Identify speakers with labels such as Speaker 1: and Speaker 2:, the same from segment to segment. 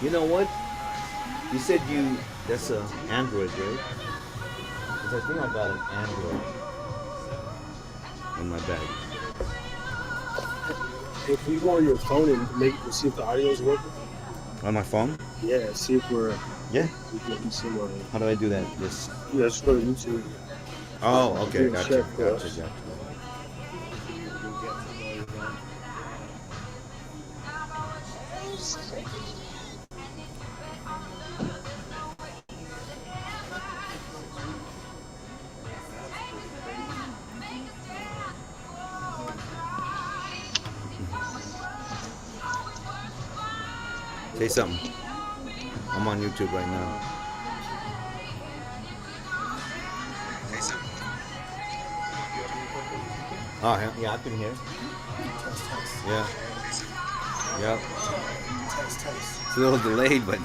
Speaker 1: You know what? You said that's a Android, right? Because I think I got an Android in my bag.
Speaker 2: If you go on your phone and see if the audio is working.
Speaker 1: On my phone?
Speaker 2: Yeah, see if we're.
Speaker 1: Yeah.
Speaker 2: We can see more.
Speaker 1: How do I do that? Just.
Speaker 2: Yeah, just go to YouTube.
Speaker 1: Oh, okay, gotcha. Say something. I'm on YouTube right now. Say something. Oh, yeah, I can hear. Yeah. Yep. It's a little delayed, but.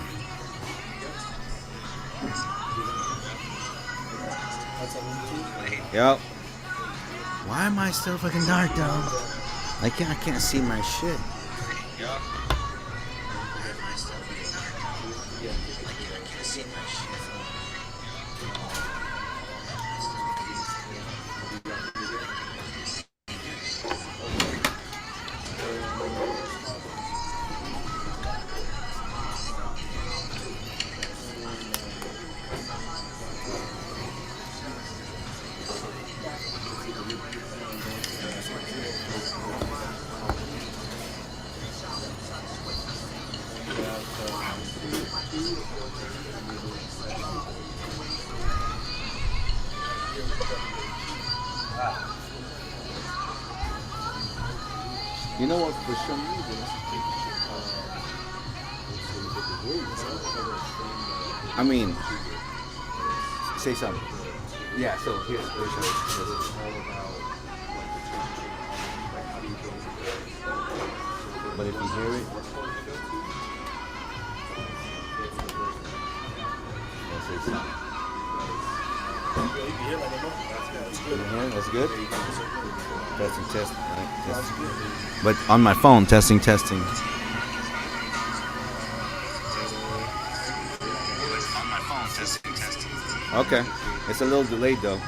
Speaker 1: Yep. Why am I still fucking dark though? I can't see my shit. Yep. You know what? For some reason, I mean, say something. Yeah. So here's but if you hear it, say something. That's good. Testing. But on my phone, testing. Okay. It's a little delayed though.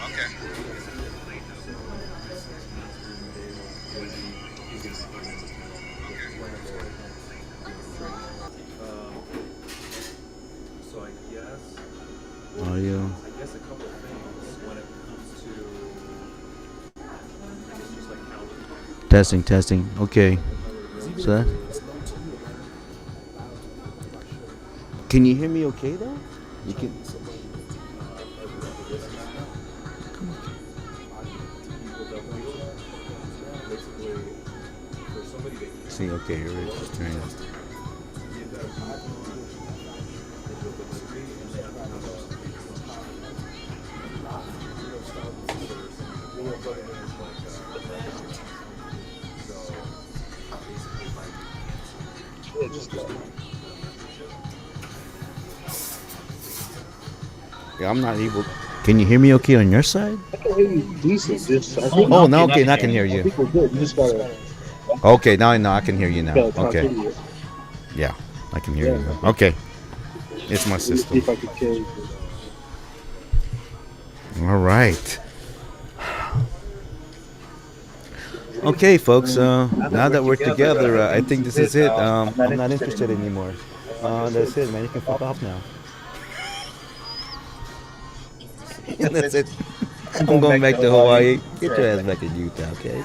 Speaker 1: Okay.
Speaker 3: So I guess.
Speaker 1: Audio.
Speaker 3: I guess a couple of things when it comes to. I guess just like
Speaker 1: Testing. Okay. So that. Can you hear me okay though? You can. See, okay, here it is. Turn it. Yeah, I'm not able. Can you hear me okay on your side?
Speaker 2: I can hear you decent.
Speaker 1: Oh, no, okay, now I can hear you.
Speaker 2: I think we're good. You just gotta.
Speaker 1: Okay, now I can hear you now. Okay. Yeah, I can hear you. Okay. It's my system.
Speaker 2: See if I can hear you.
Speaker 1: All right. Okay, folks. Now that we're together, I think this is it. I'm not interested anymore. That's it, man. You can fuck off now. That's it. I'm going back to Hawaii. Get your ass back in Utah, okay?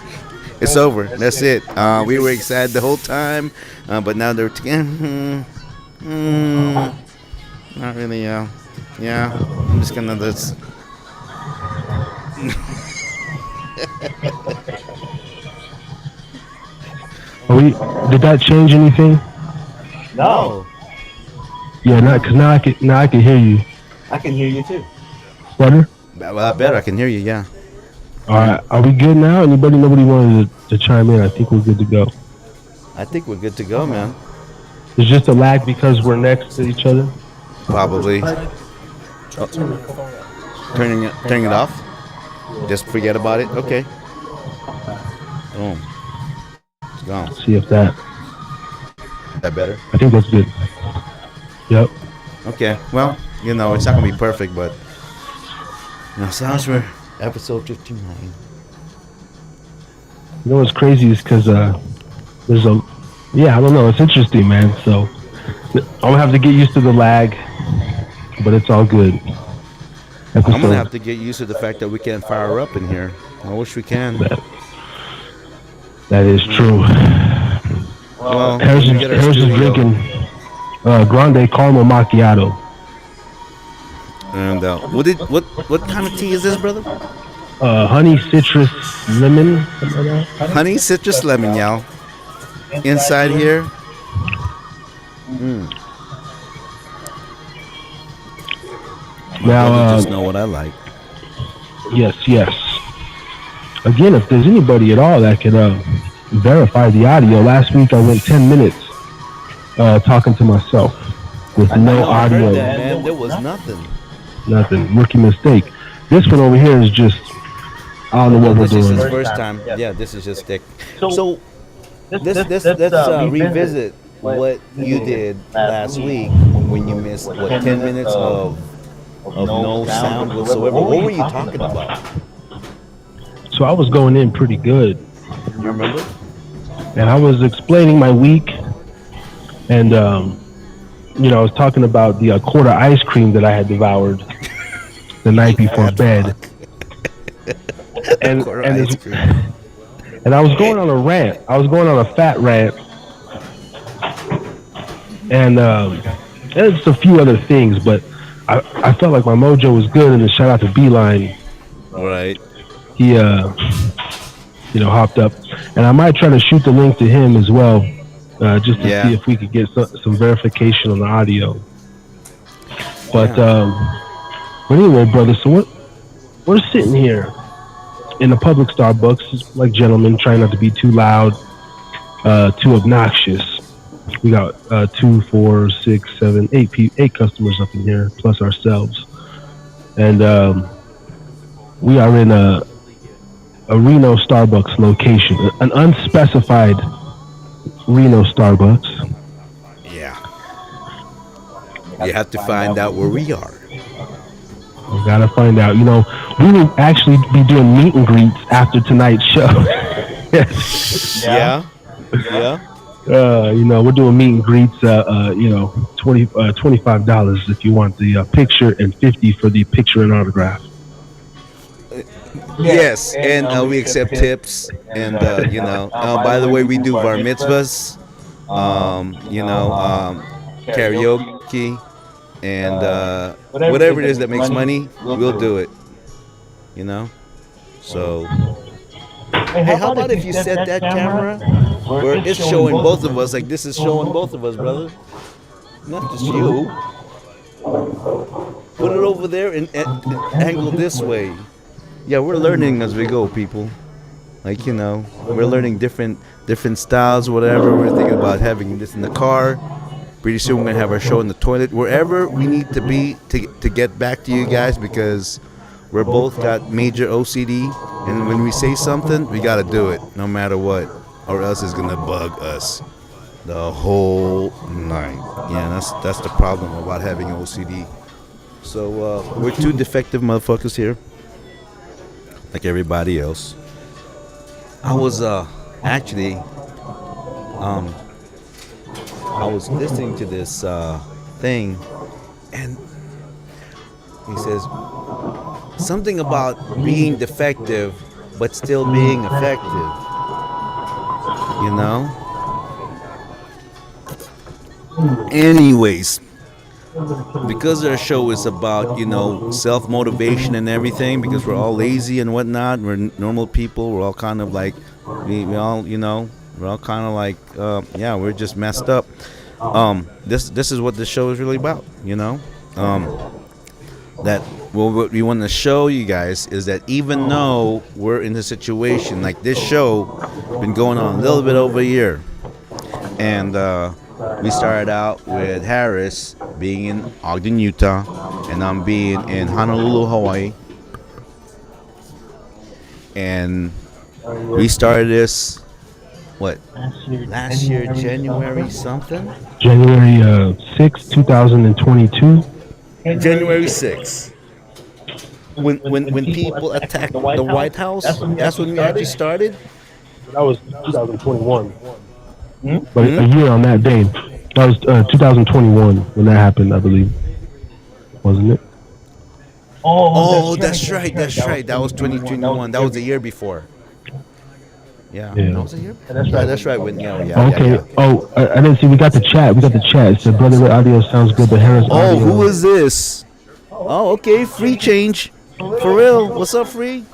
Speaker 1: It's over. That's it. We were excited the whole time, but now they're together. Not really. Yeah. I'm just gonna this.
Speaker 2: Did that change anything?
Speaker 1: No.
Speaker 2: Yeah, because now I can hear you.
Speaker 1: I can hear you too.
Speaker 2: Better?
Speaker 1: Well, better. I can hear you. Yeah.
Speaker 2: All right. Are we good now? Nobody wanted to chime in? I think we're good to go.
Speaker 1: I think we're good to go, man.
Speaker 2: It's just a lag because we're next to each other?
Speaker 1: Probably. Turning it off? Just forget about it? Okay. Boom. It's gone.
Speaker 2: See if that.
Speaker 1: That better?
Speaker 2: I think that's good. Yep.
Speaker 1: Okay. Well, it's not gonna be perfect, but sounds for episode 59.
Speaker 2: You know what's crazy is because there's a. Yeah, I don't know. It's interesting, man. So I'm gonna have to get used to the lag, but it's all good.
Speaker 1: I'm gonna have
Speaker 2: Episode
Speaker 1: to get used to the fact that we can't fire up in here. I wish we can.
Speaker 2: that that is true.
Speaker 1: Well, when we get our
Speaker 2: Harris is
Speaker 1: studio,
Speaker 2: drinking grande caramel macchiato.
Speaker 1: and what kind of tea is this, brother?
Speaker 2: Honey citrus lemon. Something like that.
Speaker 1: Honey citrus lemon, y'all. Inside here.
Speaker 2: Now,
Speaker 1: Brother just know what I like.
Speaker 2: yes, yes. Again, if there's anybody at all that could verify the audio, last week I went 10 minutes talking to myself with
Speaker 1: I
Speaker 2: no
Speaker 1: know, I
Speaker 2: audio,
Speaker 1: heard that, man. There was nothing.
Speaker 2: nothing. Rookie mistake. This one over here is just, I don't know what we're
Speaker 1: This is
Speaker 2: doing.
Speaker 1: his first time. Yeah, this is just thick. So let's revisit what you did last week when you missed 10 minutes of no sound whatsoever. What were you talking about?
Speaker 2: So I was going in pretty good,
Speaker 1: You remember?
Speaker 2: and I was explaining my week, and I was talking about the quarter ice cream that I had devoured the night before bed, and
Speaker 1: Quarter
Speaker 2: and,
Speaker 1: ice
Speaker 2: this-
Speaker 1: cream.
Speaker 2: and I was going on a rant. I was going on a fat rant, and there's a few other things, but I felt like my mojo was good. And a shout out to Beeline.
Speaker 1: Right.
Speaker 2: He hopped up, and I might try to shoot the link to him as well, just to
Speaker 1: Yeah.
Speaker 2: see if we could get some verification on the audio. But anyway, brother, so we're sitting here in a public Starbucks, like gentlemen, trying not to be too loud, too obnoxious. We got 2, 4, 6, 7, 8 customers up in here, plus ourselves, and we are in a Reno Starbucks location, an unspecified Reno Starbucks.
Speaker 1: Yeah. You have to find out where we are.
Speaker 2: We gotta find out. We will actually be doing meet and greets after tonight's show.
Speaker 1: Yeah. Yeah.
Speaker 2: We're doing meet and greets. $25 if you want the picture, and $50 for the picture and autograph.
Speaker 1: Yes, and we accept tips, and by the way, we do bar mitzvahs, karaoke, and whatever it is that makes money, we'll do it. So hey, how about if you set that camera where it's showing both of us, like this is showing both of us, brother, not just you. Put it over there and angle this way. Yeah, we're learning as we go, people. Like, we're learning different styles, whatever. We're thinking about having this in the car. Pretty soon we're going to have our show in the toilet. Wherever we need to be to get back to you guys, because we're both got major OCD. And when we say something, we got to do it no matter what. Or else it's going to bug us the whole night. Yeah, that's the problem about having OCD. So we're two defective motherfuckers here, like everybody else. I was actually I was listening to this thing, and he says something about being defective but still being effective. Anyways, because our show is about self-motivation and everything, because we're all lazy and whatnot, we're normal people, we're all kind of like we all we're all kind of like we're just messed up. This is what the show is really about. What we want to show you guys is that even though we're in a situation like this show been going on a little bit over a year, and we started out with Harris being in Ogden, Utah, and I'm being in Honolulu, Hawaii. And We started this what last year, January something.
Speaker 2: January 6th, 2022.
Speaker 1: January 6th. When people attacked the White House, that's when we actually started.
Speaker 2: That was 2021. But a
Speaker 1: Hmm?
Speaker 2: year on that day. That was 2021 when that happened, I believe. Wasn't it?
Speaker 1: Oh, that's right. That's right. That was 2021. That was the year before. Yeah, that
Speaker 2: Yeah.
Speaker 1: was a year. Yeah, that's right. When yeah,
Speaker 2: Okay.
Speaker 1: yeah.
Speaker 2: Oh, I didn't see. We got the chat. We got the chat. It said, Brother Red audio sounds good, but Harris
Speaker 1: Oh, who
Speaker 2: audio.
Speaker 1: is this? Oh, okay. Free change. For real. What's up, Free?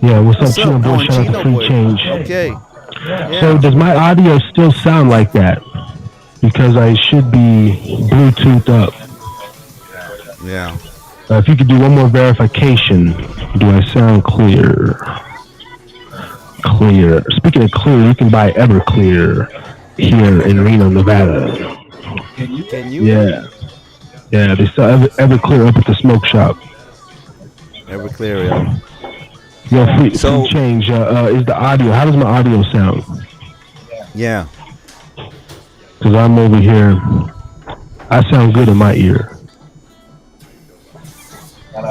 Speaker 2: Yeah, what's up,
Speaker 1: What's
Speaker 2: Chino
Speaker 1: up?
Speaker 2: Boy?
Speaker 1: Oh, and
Speaker 2: Shout out to
Speaker 1: Chino
Speaker 2: Free
Speaker 1: Boy.
Speaker 2: Change.
Speaker 1: Okay.
Speaker 2: So,
Speaker 1: Yeah.
Speaker 2: does my audio still sound like that? Because I should be Bluetooth up.
Speaker 1: Yeah.
Speaker 2: If you could do one more verification, do I sound clear? Clear. Speaking of clear, you can buy Everclear here in Reno, Nevada.
Speaker 1: Can you though?
Speaker 2: Yeah, yeah. They sell Everclear up at the smoke shop.
Speaker 1: Never clear, yo.
Speaker 2: Yo, free
Speaker 1: So
Speaker 2: change. Is the audio? How does my audio sound?
Speaker 1: yeah.
Speaker 2: Because I'm over here. I sound good in my ear.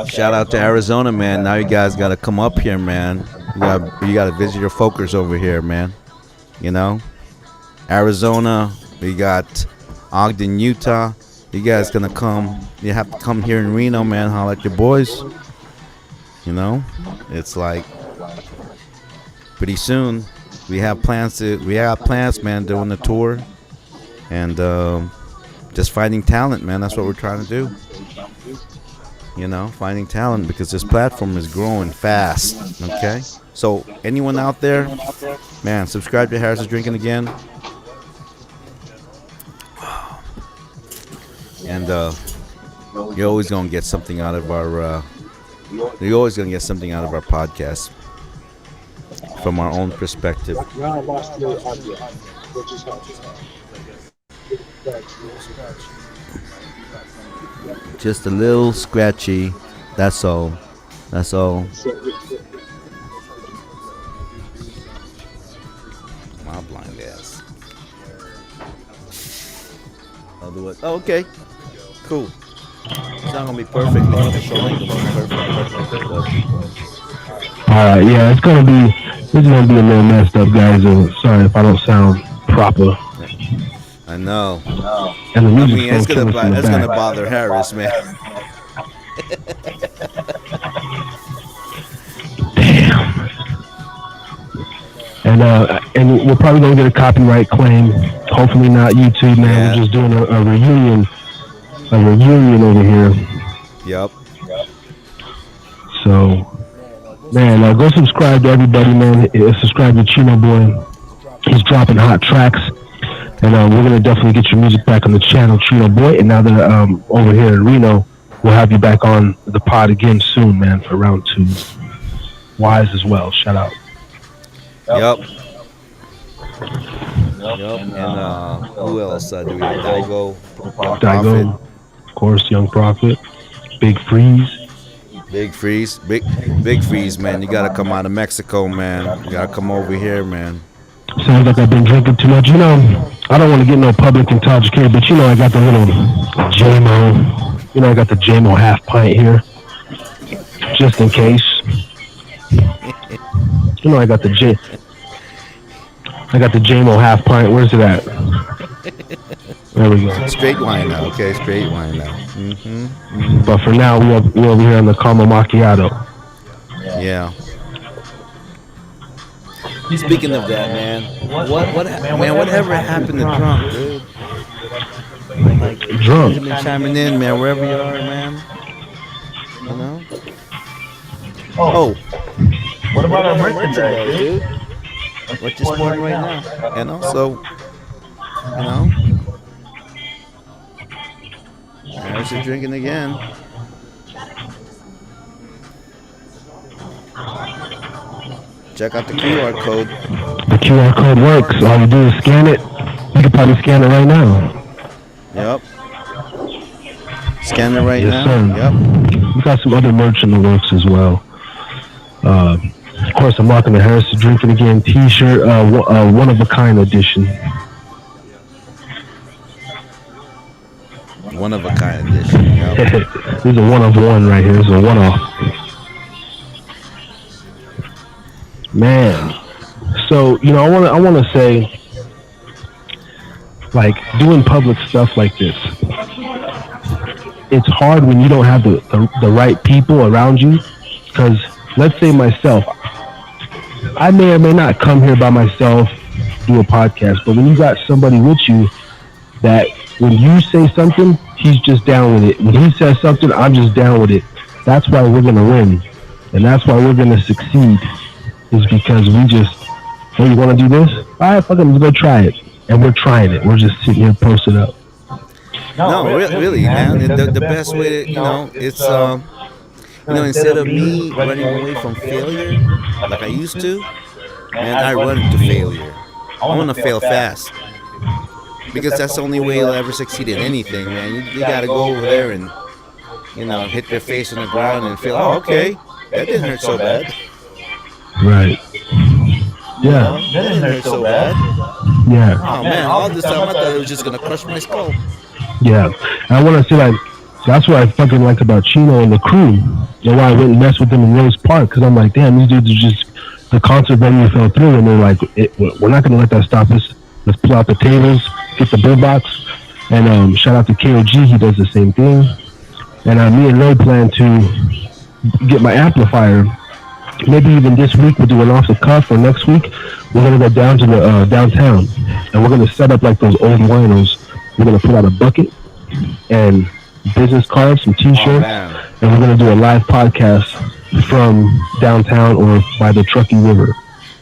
Speaker 1: Shout out to Arizona, man. Now you guys got to come up here, man. You got to visit your focus over here, man. You know, Arizona. We got Ogden, Utah. You guys gonna come? You have to come here in Reno, man. Holla at your boys. You know, it's like pretty soon. We have plans, man, doing the tour and just finding talent, man. That's what we're trying to do. You know, finding talent because this platform is growing fast. Okay, so anyone out there, man, subscribe to Harris is Drinking again, and you're always gonna get something out of our. You're always gonna get something out of our podcast from our own perspective. Just a little scratchy. That's all. That's all. My blind ass. I'll do it. Oh, okay. Cool. It's not gonna be perfect. The show ain't gonna be perfect.
Speaker 2: All right, yeah, it's gonna be. This is gonna be a little messed up, guys. Sorry if I don't sound proper.
Speaker 1: I know.
Speaker 2: And the
Speaker 1: I
Speaker 2: music's
Speaker 1: mean,
Speaker 2: gonna kill us in the
Speaker 1: it's gonna
Speaker 2: back.
Speaker 1: bother Harris, man.
Speaker 2: And we're probably gonna get a copyright claim. Hopefully not YouTube, man.
Speaker 1: Yeah.
Speaker 2: We're just doing a reunion over here.
Speaker 1: Yep.
Speaker 2: So, man, go subscribe to everybody, man. Subscribe to Chino Boy. He's dropping hot tracks, and we're gonna definitely get your music back on the channel, Chino Boy. And now that over here in Reno, we'll have you back on the pod again soon, man, for round 2. Wise as well. Shout out.
Speaker 1: Yep. And who else do we have? Daigo, Young
Speaker 2: Daigo,
Speaker 1: Prophet,
Speaker 2: of course, Young Prophet, Big Freeze.
Speaker 1: Big Freeze, Big Freeze, man. You gotta come out of Mexico, man. You gotta come over here, man.
Speaker 2: Sounds like I've been drinking too much. You know, I don't want to get no public intoxicated, but you know, I got the little JMO. You know, I got the JMO half pint here, just in case. You know, I got the JMO half pint. Where's it at? There we go.
Speaker 1: Straight wine now, okay? Straight wine now. Mm-hmm.
Speaker 2: But for now, we're over here on the caramel macchiato.
Speaker 1: Yeah. Speaking of that, man, whatever happened to drunk, dude? Like
Speaker 2: Drunk.
Speaker 1: Benjamin chiming in, man, wherever you are, man. You know. Oh, what about our merchandise, dude? What you sporting right now? And also, you know, Harris is drinking again. Check out the QR code.
Speaker 2: The QR code works. All you do is scan it. You can probably scan it right now.
Speaker 1: Yep. Scan it right
Speaker 2: Yes,
Speaker 1: now.
Speaker 2: sir.
Speaker 1: Yep.
Speaker 2: We got some other merch in the works as well. Of course, I'm rocking the Harris Drinking Again T-shirt, one of a kind edition.
Speaker 1: One of a kind edition. Yep.
Speaker 2: This is a one of one right here. This is a one off. Man. So, I wanna say, like, doing public stuff like this, it's hard when you don't have the right people around you. Because let's say myself, I may or may not come here by myself, do a podcast, but when you got somebody with you that when you say something, he's just down with it. When he says something, I'm just down with it. That's why we're gonna win, and that's why we're gonna succeed. Is because we just, hey, you want to do this? All right, fuck it, let's go try it, and we're trying it. We're just sitting here posted up.
Speaker 1: No, really, man. The best way to, it's instead of me running away from failure like I used to, man, I run into failure. I want to fail fast because that's the only way you'll ever succeed in anything, man. You got to go over there and hit their face on the ground and feel, oh, okay, that didn't hurt so bad.
Speaker 2: Right. Yeah.
Speaker 1: That didn't hurt so bad.
Speaker 2: Yeah.
Speaker 1: Oh man, all this time I thought it was just gonna crush my skull.
Speaker 2: Yeah. And I want to say, like, that's what I fucking like about Chino and the crew. You know why I went and messed with them in Rose Park? Because I'm like, damn, these dudes are just, the concert venue fell through, and they're like, we're not gonna let that stop us. Let's pull out the tables, get the boombox, and shout out to KOG, he does the same thing. And me and Ray plan to get my amplifier. Maybe even this week we'll do an off the cuff, or next week we're gonna go down to the downtown, and we're gonna set up like those old winos. We're gonna put out a bucket and business cards, some T-shirts, and we're gonna do a live podcast from downtown or by the Truckee River.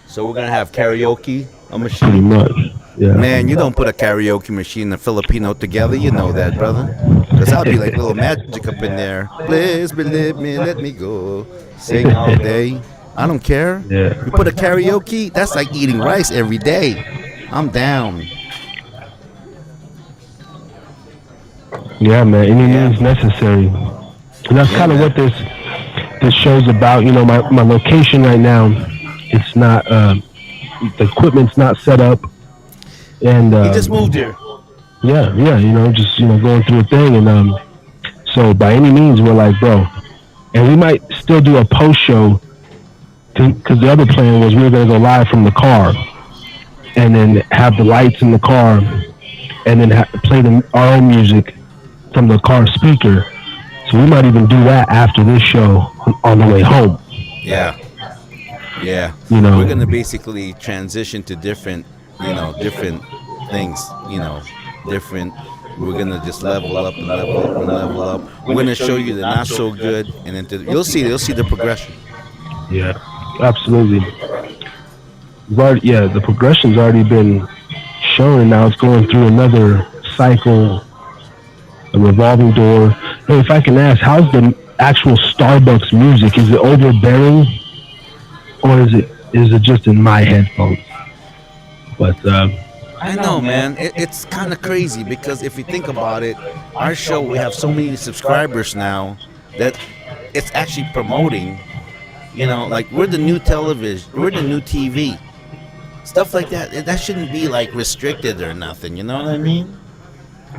Speaker 1: So we're gonna have karaoke, a machine.
Speaker 2: Pretty much, yeah.
Speaker 1: Man, you don't put a karaoke machine and Filipino together, you know that, brother. Because I'll be like little magic up in there. Please believe me, let me go. Sing all day. I don't care.
Speaker 2: Yeah.
Speaker 1: You put a karaoke, that's like eating rice every day. I'm down.
Speaker 2: Yeah, man. Any means necessary. And that's kind of what this show's about. My location right now, it's not, the equipment's not set up. And
Speaker 1: he just moved here.
Speaker 2: Yeah, just going through a thing, and so by any means we're like, bro, and we might still do a post show, because the other plan was we were gonna go live from the car, and then have the lights in the car, and then play our own music from the car speaker. So we might even do that after this show on the way home.
Speaker 1: Yeah. We're gonna basically transition to different things, different. We're gonna just level up and level up and level up. We're gonna show you the not so good, and then you'll see the progression.
Speaker 2: Yeah, absolutely. The progression's already been shown, and now it's going through another cycle, a revolving door. Hey, if I can ask, how's the actual Starbucks music? Is it overbearing, or is it just in my headphones? But
Speaker 1: I know, man. It's kind of crazy because if you think about it, our show, we have so many subscribers now that it's actually promoting, like we're the new television, we're the new TV. Stuff like that. That shouldn't be like restricted or nothing, you know what I mean?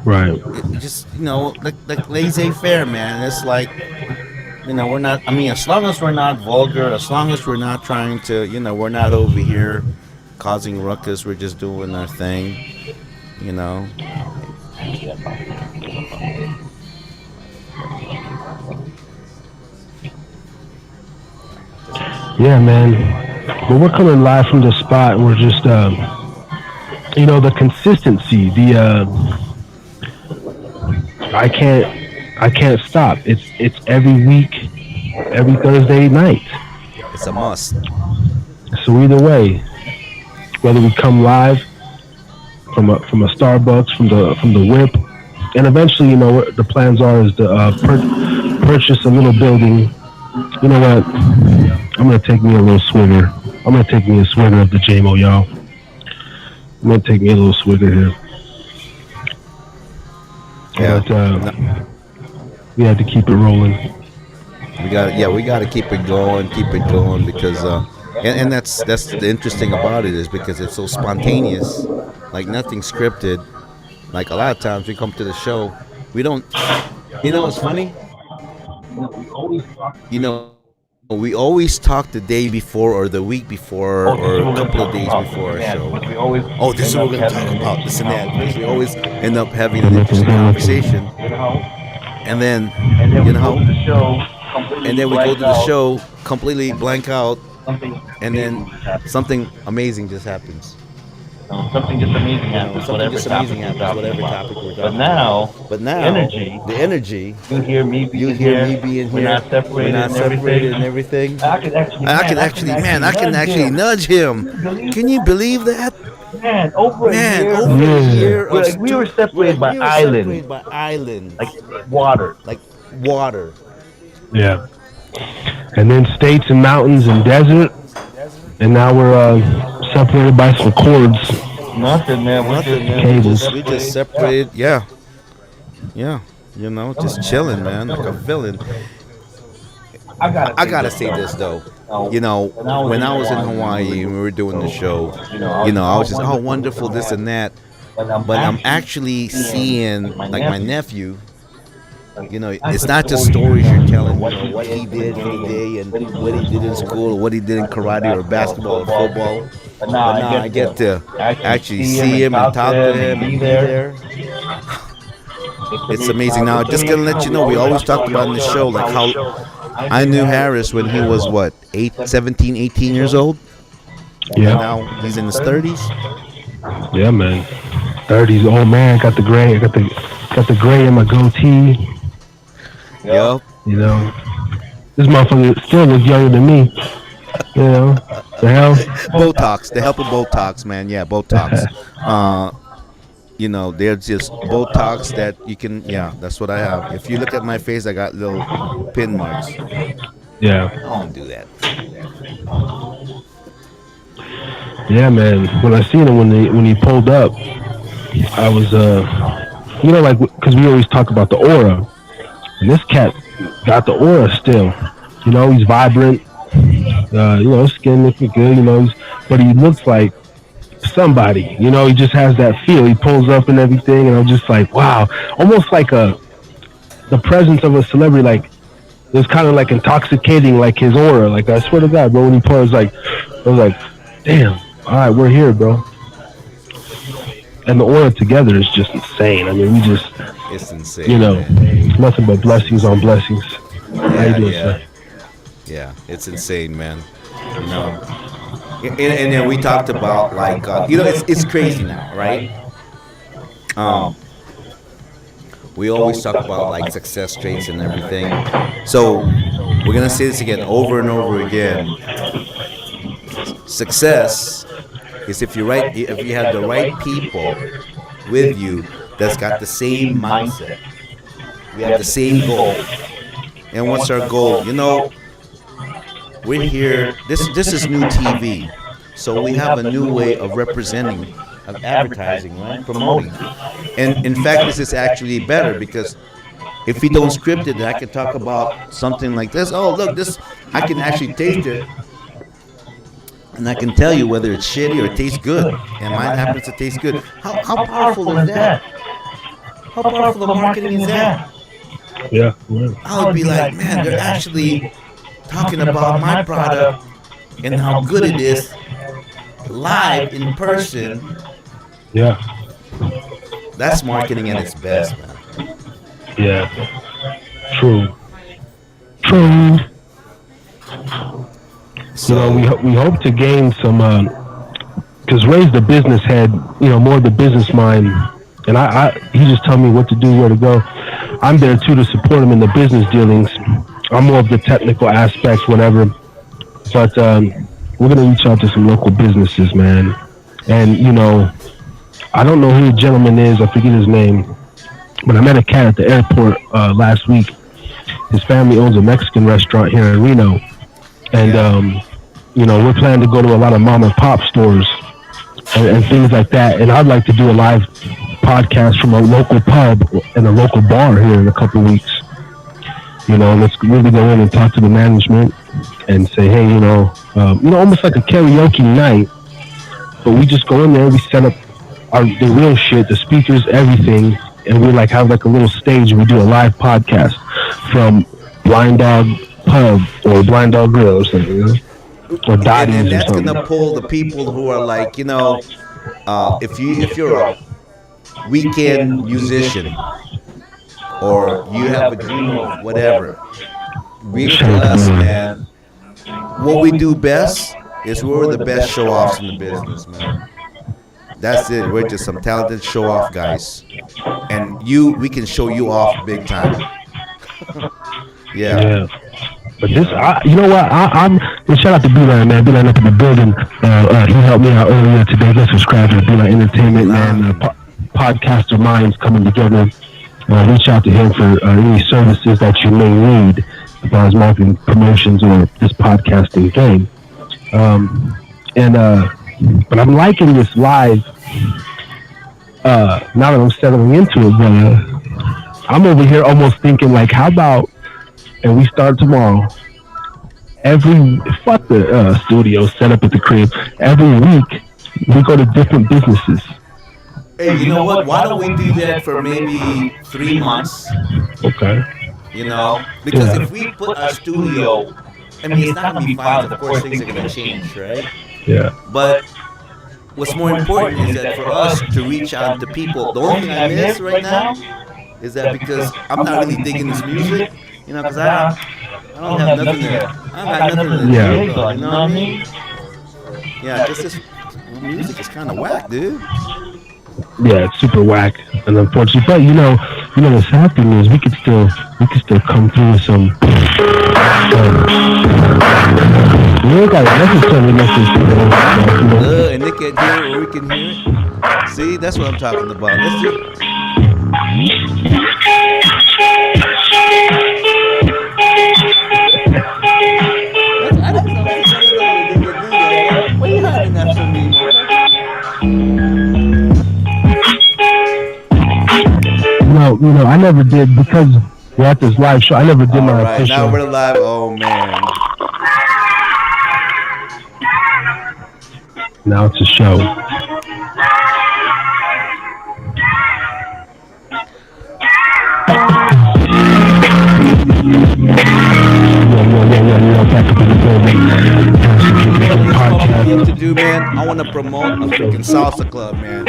Speaker 2: Right.
Speaker 1: It just, like laissez-faire, man. It's like, we're not, as long as we're not vulgar, as long as we're not trying to, we're not over here causing ruckus, we're just doing our thing,
Speaker 2: Yeah, man. But we're coming live from the spot, and we're just, the consistency, I can't stop. It's every week, every Thursday night.
Speaker 1: It's a must.
Speaker 2: So either way, whether we come live from a Starbucks, from the Whip, and eventually, the plans are is to purchase a little building. You know what? I'm gonna take me a little swigger. I'm gonna take me a swigger of the JMO, y'all. I'm gonna take me a little swigger here.
Speaker 1: Yeah.
Speaker 2: But we had to keep it rolling.
Speaker 1: We got to keep it going because and that's the interesting about it is because it's so spontaneous, like nothing scripted. Like a lot of times we come to the show, we don't. You know, it's funny. We always talk the day before or the week before or a couple of days before our show. Oh, this is what we're going to talk about, this and that, because we always end up having an interesting conversation. And then, you know, and then we go to the show, completely blank out, and then something amazing just happens. Something just amazing happens, whatever topic we're talking about. But now, the energy, you hear me being here, we're not separated and everything. I can actually nudge him. Can you believe that?
Speaker 4: Man, over
Speaker 1: Man,
Speaker 4: a year,
Speaker 1: over a year of
Speaker 4: we were separated by
Speaker 1: islands,
Speaker 4: like water.
Speaker 1: like water.
Speaker 2: Yeah. And then states and mountains and desert, and now we're separated by some cords.
Speaker 4: Nothing, man. We're
Speaker 1: Nothing,
Speaker 4: just
Speaker 1: man.
Speaker 2: Cables.
Speaker 1: We just separated. Yeah, yeah. You know, just chilling, man. Like a villain. I gotta say this though. You know, when I was in Hawaii and we were doing the show, you know, I was just, oh, wonderful, this and that. But I'm actually seeing, like, my nephew. You know, it's not just stories you're telling, you know, what he did for the day and what he did in school or what he did in karate or basketball or football. But now I get to actually see him and talk to him and be there. It's amazing. Now, just gonna let you know, we always talked about in the show, like how I knew Harris when he was, what, 17, 18 years old?
Speaker 2: Yeah.
Speaker 1: And now he's in his 30s?
Speaker 2: Yeah, man. 30s, old man. Got the gray. Got the gray in my goatee.
Speaker 1: Yep.
Speaker 2: You know, this motherfucker still looks younger than me. You know, the hell.
Speaker 1: Botox. The help of Botox, man. Yeah, Botox. You know, they're just Botox that you can. Yeah, that's what I have. If you look at my face, I got little pin marks.
Speaker 2: Yeah.
Speaker 1: I don't do that.
Speaker 2: Yeah, man. When I seen him when he pulled up, I was you know, like, because we always talk about the aura, and this cat got the aura still. You know, he's vibrant. You know, skin looking good. You know, but he looks like somebody. You know, he just has that feel. He pulls up and everything, and I'm just like, wow, almost like the presence of a celebrity. Like, it was kind of like intoxicating, like his aura. Like, I swear to God, bro, when he pulls, like, I was like, damn, all right, we're here, bro. And the aura together is just insane. I mean,
Speaker 1: It's insane.
Speaker 2: you know,
Speaker 1: man.
Speaker 2: nothing but blessings on blessings. How you doing,
Speaker 1: Yeah.
Speaker 2: sir?
Speaker 1: Yeah, it's insane, man. You know, and then we talked about, like, you know, it's crazy now, right? We always talk about, like, success traits and everything. So we're gonna say this again, over and over again. Success is if you have the right people with you that's got the same mindset. We have the same goal. And what's our goal? You know, we're here. This is new TV, so we have a new way of representing, of advertising, right? Promoting. And in fact, this is actually better because if we don't script it, I can talk about something like this. Oh, look, this, I can actually taste it, and I can tell you whether it's shitty or it tastes good. And mine happens to taste good. How powerful is that? How powerful of marketing is that?
Speaker 2: Yeah.
Speaker 1: I would be like, man, they're actually talking about my product and how good it is live in person.
Speaker 2: Yeah.
Speaker 1: That's marketing at its best, man.
Speaker 2: Yeah. True. True.
Speaker 1: So,
Speaker 2: You know, we hope to gain some, because Ray's the business head, you know, more the business mind, and he just tell me what to do, where to go. I'm there too to support him in the business dealings. I'm more of the technical aspects, whatever. But we're gonna reach out to some local businesses, man. And you know, I don't know who the gentleman is. I forget his name, but I met a cat at the airport last week. His family owns a Mexican restaurant here in Reno, and you know, we're planning to go to a lot of mom and pop stores and things like that. And I'd like to do a live podcast from a local pub and a local bar here in a couple of weeks. You know, let's really go in and talk to the management and say, hey, almost like a karaoke night, but we just go in there, we set up the real shit, the speakers, everything, and we like have like a little stage and we do a live podcast from Blind Dog Pub or Blind Dog Grill or something, or
Speaker 1: And
Speaker 2: Dottie's or
Speaker 1: that's gonna
Speaker 2: something.
Speaker 1: pull the people who are like, if you're a weekend musician or you have a dream of whatever, bring it to us, man. What we do best is we're the best show offs in the business, man. That's it. We're just some talented show off guys, and we can show you off big time. Yeah.
Speaker 2: Yeah. But this, you know what? Shout out to B-Line, man. B-Line up in the building. He helped me out earlier today. Let's subscribe to B-Line Entertainment, man. Podcaster minds coming together. Reach out to him for any services that you may need as far as marketing, promotions, or this podcasting game. But I'm liking this live. Now that I'm settling into it, but I'm over here almost thinking like, how about, and we start tomorrow. Fuck the studio set up at the crib. Every week we go to different businesses.
Speaker 1: Hey, you know what? Why don't we do that for maybe 3 months?
Speaker 2: Okay.
Speaker 1: Because if we put our studio, I mean, it's not gonna be fine. Of course, things are gonna change, right?
Speaker 2: Yeah.
Speaker 1: But what's more important is that for us to reach out to people. The only thing I miss right now is that because I'm not really digging this music, because I don't have nothing to, I got nothing to do,
Speaker 2: Yeah.
Speaker 1: you know what I mean? Yeah, this music is kind of whack, dude.
Speaker 2: Yeah, it's super whack and unfortunate. But the sad thing is we could still come through with some. We ain't got necessarily listen
Speaker 1: And they can hear it or we can hear it. See, that's what I'm talking about. Let's do. I didn't know they could do that. What are you hiding that from me?
Speaker 2: I never did because we're at this live show. I never did my
Speaker 1: Alright,
Speaker 2: official.
Speaker 1: now we're live. Oh man.
Speaker 2: Now it's a show.
Speaker 1: To do, man. I want to promote a freaking salsa club, man.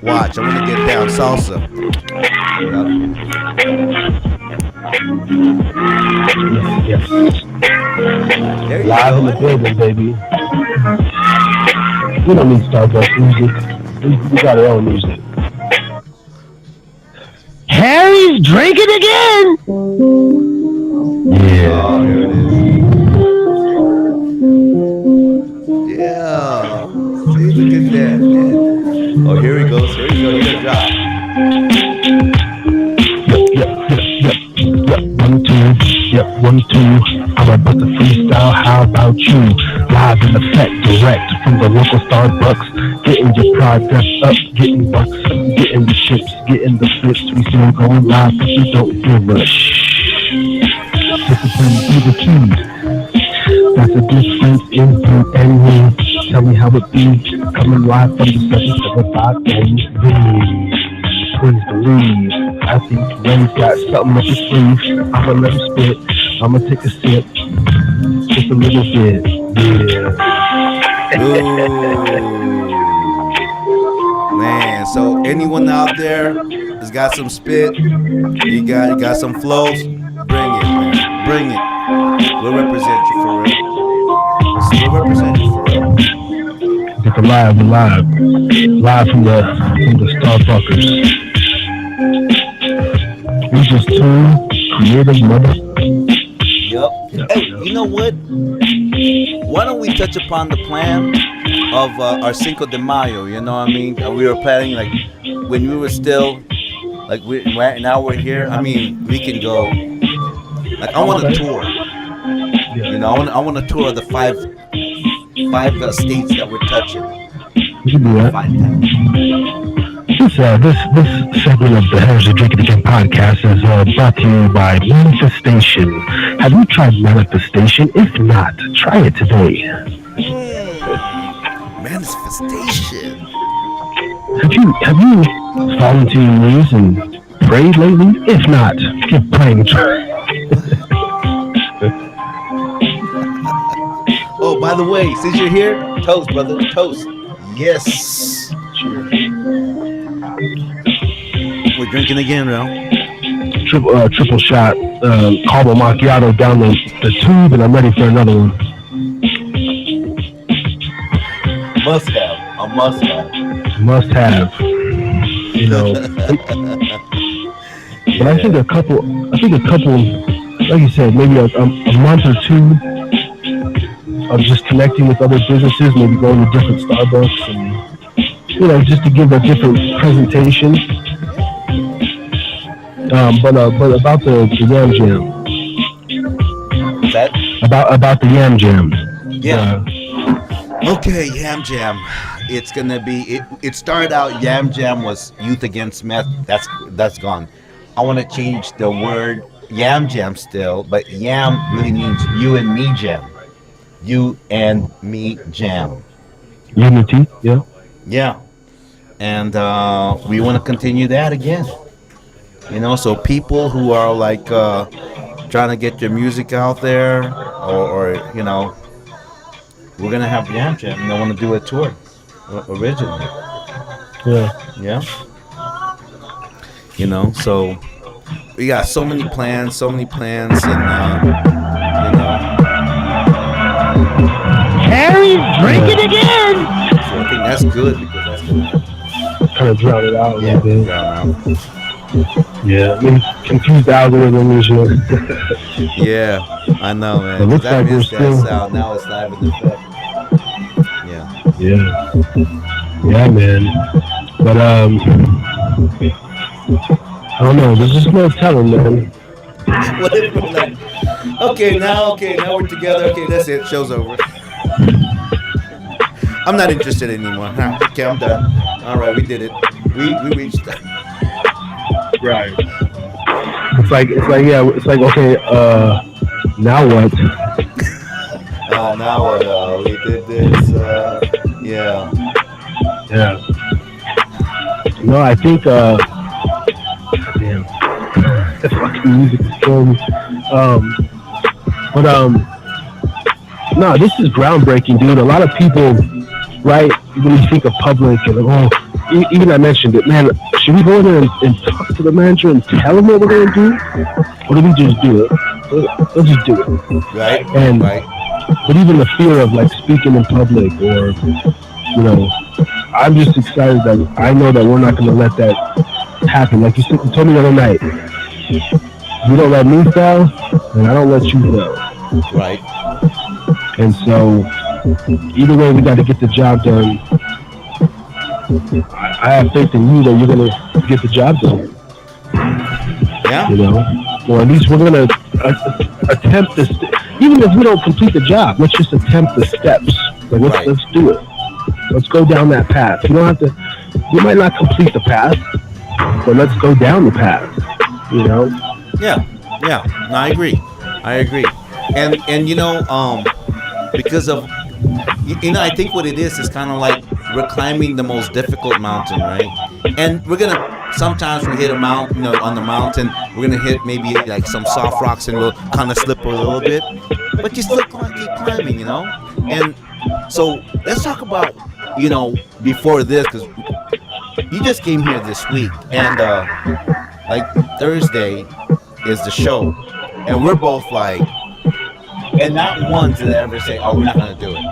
Speaker 1: Watch, I want to get down salsa.
Speaker 2: Yes.
Speaker 1: There you
Speaker 2: Live in the
Speaker 1: go.
Speaker 2: building, baby. We don't need Starbucks music. We got our own music. Harry's drinking again. Yeah.
Speaker 1: Oh, here it is. Yeah. See, look at that, man. Oh, here he goes. Here he goes. He's gonna drop.
Speaker 2: Yep, 1, 2. I'm about to freestyle. How about you? Live in effect, direct from the local Starbucks. Getting your progress up, getting bucks, getting the chips, getting the flips. We still going live, but you don't give a discipline to the keys. That's the difference in you and me. Tell me how it be. Coming live from the 775 and please believe. I think Ray's got something up his sleeve. I'ma let him spit. I'ma take a sip. Just a little bit. Yeah.
Speaker 1: Ooh. Man, so anyone out there has got some spit, you got some flows, bring it, man. Bring it. We'll represent you for real. We'll represent you for real.
Speaker 2: It's live from the Starbuckers. We just two creative mother.
Speaker 1: Yep. Hey, you know what? Why don't we touch upon the plan of our Cinco de Mayo? You know what I mean? We were planning like when we were still like right now we're here. I mean, we can go. Like I want a tour. You know, I want a tour of the five states that we're touching.
Speaker 2: We can do that. This segment of the Heritage Drinking Again podcast is brought to you by Manifestation. Have you tried Manifestation? If not, try it today.
Speaker 1: Manifestation.
Speaker 2: Have you fallen to your knees and prayed lately? If not, give praying a try.
Speaker 1: Oh, by the way, since you're here, toast, brother, toast. Yes. We're drinking again, Ralph.
Speaker 2: Triple shot, caramel macchiato down the tube, and I'm ready for another one.
Speaker 4: Must have. A must have.
Speaker 2: Must have, you know. But I think a couple, like you said, maybe a month or two of just connecting with other businesses, maybe going to different Starbucks, and just to give a different presentation. But about the Yam Jam,
Speaker 1: That?
Speaker 2: about the Yam Jam.
Speaker 1: Yeah. Okay, Yam Jam. It's gonna be. It started out. Yam Jam was Youth Against Meth. That's gone. I want to change the word Yam Jam still, but Yam really means you and me jam. You and me jam.
Speaker 2: Unity, yeah.
Speaker 1: Yeah. And we want to continue that again. So people who are like trying to get their music out there, or we're gonna have Yam Jam, and I want to do a tour originally.
Speaker 2: Yeah.
Speaker 1: Yeah. So we got so many plans, and
Speaker 2: Harry's drinking again.
Speaker 1: so I think that's good because that's gonna
Speaker 2: Kind of drown it out a little bit.
Speaker 1: drown out.
Speaker 2: Yeah, I mean, confused algorithm usually.
Speaker 1: Yeah, I know, man.
Speaker 2: It looks
Speaker 1: 'Cause I
Speaker 2: like we're
Speaker 1: missed that
Speaker 2: still.
Speaker 1: sound. Now it's live in effect. Yeah.
Speaker 2: Yeah, man. But I don't know. There's just no telling, man.
Speaker 1: What if we're like, okay, now we're together. Okay, that's it. Show's over. I'm not interested anymore. Huh, okay, I'm done. All right, we did it. We reached that.
Speaker 2: Right. It's like okay. Now what?
Speaker 1: Now what? We did this. Yeah.
Speaker 2: Yeah. No, I think. Damn. That fucking music is killing me. But no, this is groundbreaking, dude. A lot of people, right? When you think of public and even I mentioned it, man. Should we go in there and talk to the manager and tell him what we're gonna do, or do we just do it? Let's just do it.
Speaker 1: Right.
Speaker 2: And
Speaker 1: Right.
Speaker 2: but even the fear of like speaking in public, or I'm just excited that I know that we're not gonna let that happen. Like you told me the other night, you don't let me fail, and I don't let you fail.
Speaker 1: Right.
Speaker 2: And so, either way, we got to get the job done. I have faith in you that you're gonna get the job done.
Speaker 1: Yeah.
Speaker 2: Or at least we're gonna attempt this. Even if we don't complete the job, let's just attempt the steps. Like
Speaker 1: Right.
Speaker 2: let's do it. Let's go down that path. You don't have to. We might not complete the path, but let's go down the path.
Speaker 1: Yeah. Yeah. No, I agree. And because of I think what it is kind of like we're climbing the most difficult mountain, right? And we're gonna sometimes we hit a mountain, on the mountain, we're gonna hit maybe like some soft rocks and we'll kind of slip a little bit, but you still keep climbing, And so let's talk about before this, because you just came here this week, and like Thursday is the show, and we're both like, and not once did I ever say, "Oh, we're not gonna do it."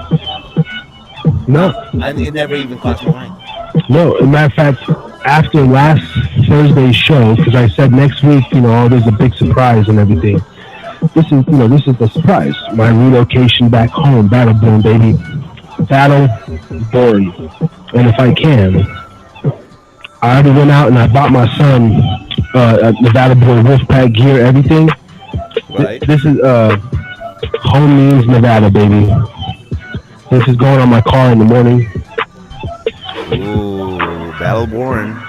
Speaker 2: No,
Speaker 1: It never even crossed my mind.
Speaker 2: no. As a matter of fact, after last Thursday's show, because I said next week, there's a big surprise and everything. This is the surprise. My relocation back home, Battleborn, baby. Battleborn. And if I can, I already went out and I bought my son Nevada Boy Wolfpack gear, everything.
Speaker 1: Right.
Speaker 2: This is home means Nevada, baby. This is going on my car in the morning.
Speaker 1: Ooh, Battleborn.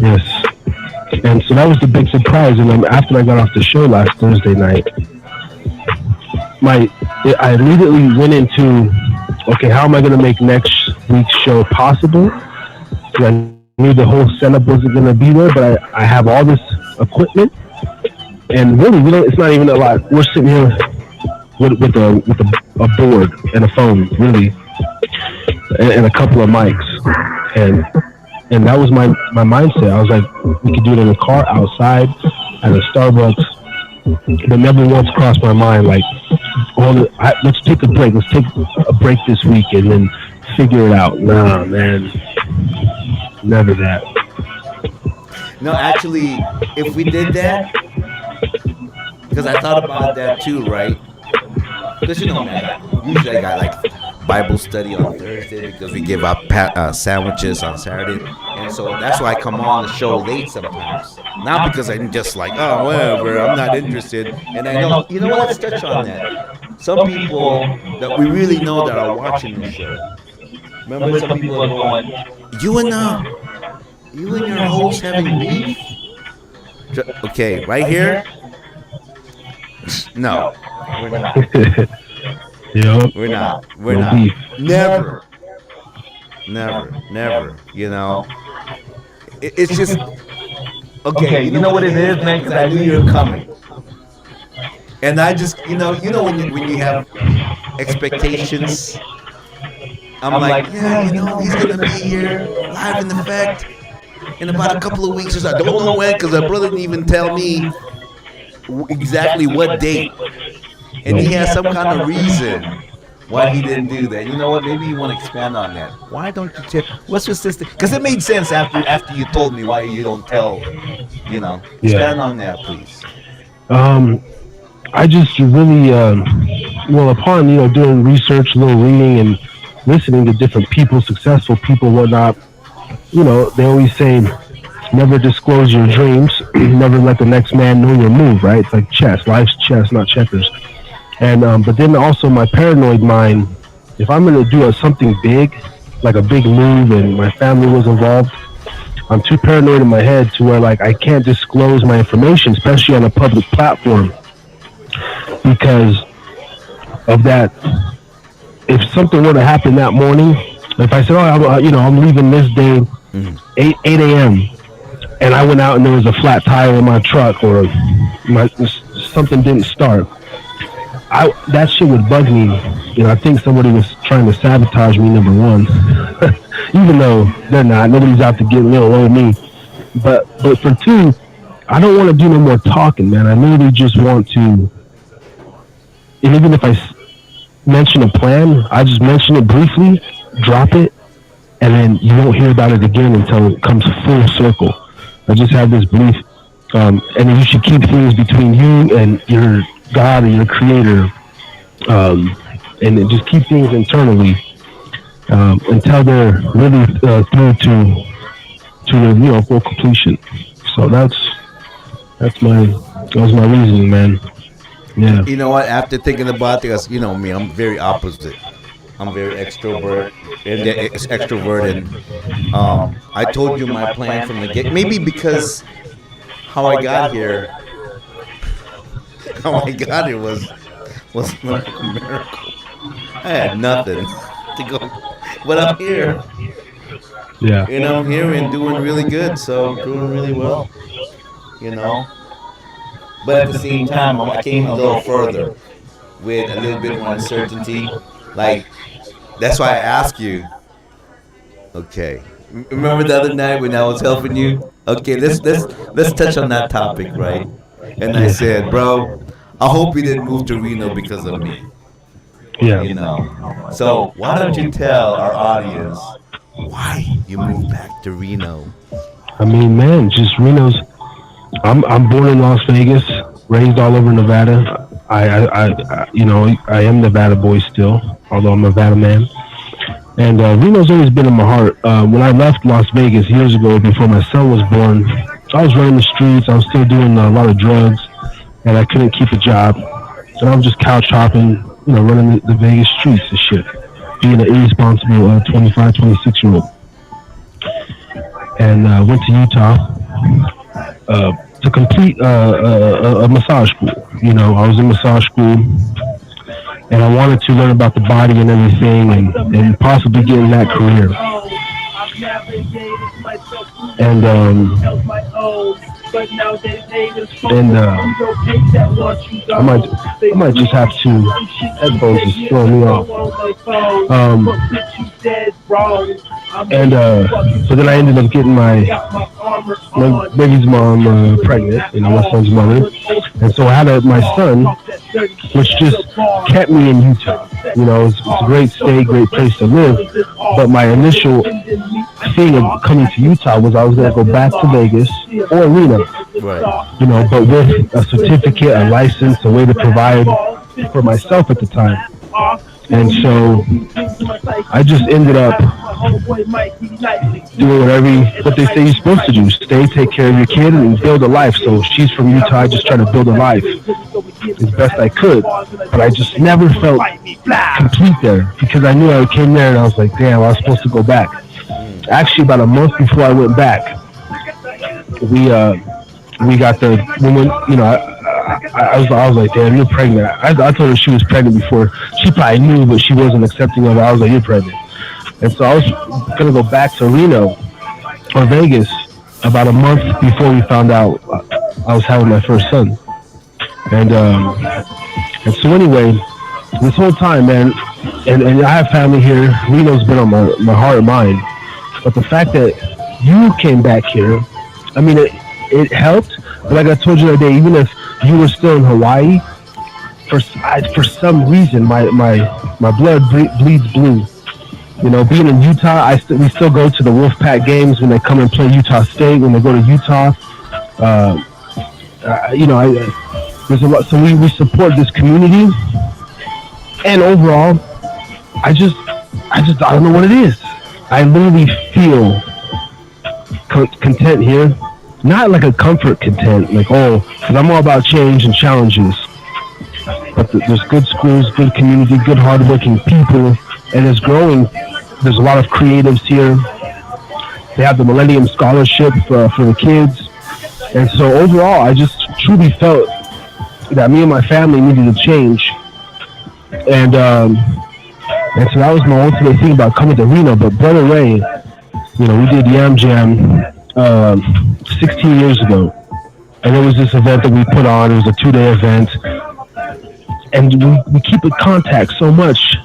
Speaker 2: Yes. And so that was the big surprise. And then after I got off the show last Thursday night, my I immediately went into, okay, how am I going to make next week's show possible? 'Cause I knew the whole setup wasn't going to be there, but I have all this equipment, and really, it's not even a lot. We're sitting here with a board and a phone, really, and a couple of mics, and and that was my mindset. I was like, we could do it in a car, outside, at a Starbucks, but never once crossed my mind like, let's take a break. Let's take a break this week and then figure it out. Nah, man, never that.
Speaker 1: No, actually, if we did that, because I thought about that too, right? Because man, usually I got like Bible study on Thursday because we give out sandwiches on Saturday, and so that's why I come on the show late sometimes. Not because I'm just like, oh, whatever, I'm not interested. And I know, what? Let's touch on that. Some people that we really know that are watching the show. Remember, some people are going, you and your host having beef? Okay, right here? No, we're not.
Speaker 2: Yep.
Speaker 1: We're not. We're
Speaker 2: No
Speaker 1: not.
Speaker 2: beef.
Speaker 1: Never. Never. It's just okay. You know what it is, man? Because I knew you were coming, and I just, when you have expectations, I'm like, yeah, he's gonna be here live in effect in about a couple of weeks. I don't know when, because my brother didn't even tell me exactly what date, and he has some kind of reason why he didn't do that. You know what? Maybe you want to expand on that. Why don't you tell? What's your sister? Because it made sense after you told me why you don't tell. Expand on that, please.
Speaker 2: I just really, upon doing research, a little reading, and listening to different people, successful people, whatnot. They always say, never disclose your dreams, never let the next man know your move. Right? It's like chess. Life's chess, not checkers. And but then also my paranoid mind, if I'm gonna do something big, like a big move, and my family was involved, I'm too paranoid in my head to where like I can't disclose my information, especially on a public platform, because of that. If something were to happen that morning, if I said, I'm leaving this day, 8 a.m., and I went out and there was a flat tire in my truck, or something didn't start, that shit would bug me. I think somebody was trying to sabotage me, number one. Even though they're not. Nobody's out to get little old me. But for two, I don't want to do no more talking, man. I literally just want to, and even if I mention a plan, I just mention it briefly, drop it, and then you won't hear about it again until it comes full circle. I just have this belief, and then you should keep things between you and your God or your creator, and then just keep things internally until they're really through to the full completion. So that was my reasoning, man. Yeah.
Speaker 1: You know what? After thinking about this, me, I'm very opposite. I'm very extrovert, and I told you my plan from the get. Maybe because how I got here. How I got here was like a miracle. I had nothing to go, but I'm here.
Speaker 2: Yeah.
Speaker 1: And I'm here and doing really good, so doing really well. But at the same time, I came a little further with a little bit more uncertainty. Like, that's why I asked you. Okay, remember the other night when I was helping you? Okay, let's touch on that topic, right? And I said, bro, I hope you didn't move to Reno because of me.
Speaker 2: Yeah.
Speaker 1: So why don't you tell our audience why you moved back to Reno?
Speaker 2: I mean, man, just Reno's. I'm born in Las Vegas, raised all over Nevada. I am Nevada boy still, although I'm a Nevada man. And Reno's always been in my heart. When I left Las Vegas years ago, before my son was born, I was running the streets. I was still doing a lot of drugs, and I couldn't keep a job. So I was just couch hopping, running the Vegas streets and shit, being an irresponsible 25, 26-year-old. And went to Utah. to complete a massage school. I was in massage school, and I wanted to learn about the body and everything, and possibly get in that career. And I might just have to headphones just throw me off. Um, so then I ended up getting my baby's mom pregnant, my son's mother, and so I had my son, which just kept me in Utah. It's a great state, great place to live, but my initial thing of coming to Utah was I was going to go back to Vegas or Reno,
Speaker 1: Right.
Speaker 2: but with a certificate, a license, a way to provide for myself at the time. And so I just ended up doing what they say you're supposed to do. Stay, take care of your kid, and build a life. So she's from Utah. I just tried to build a life as best I could. But I just never felt complete there because I knew I came there and I was like, damn, I was supposed to go back. Actually, about a month before I went back, we got the woman, I was like, damn, you're pregnant. I told her she was pregnant before. She probably knew, but she wasn't accepting of it. I was like, you're pregnant. And so I was going to go back to Reno or Vegas about a month before we found out I was having my first son. And so anyway, this whole time, man, and I have family here. Reno's been on my heart and mind. But the fact that you came back here, I mean, it helped. But like I told you the other day, even if you were still in Hawaii, for some reason, my blood bleeds blue. Being in Utah, we still go to the Wolfpack games when they come and play Utah State. When they go to Utah, there's a lot. So we support this community, and overall, I don't know what it is. I literally feel content here. Not like a comfort content, because I'm all about change and challenges. But there's good schools, good community, good hardworking people, and it's growing. There's a lot of creatives here. They have the Millennium Scholarship for the kids. And so overall, I just truly felt that me and my family needed to change. And so that was my ultimate thing about coming to Reno. But Brother Ray, we did Yam Jam 16 years ago, and it was this event that we put on. It was a 2-day event, and we keep in contact so much.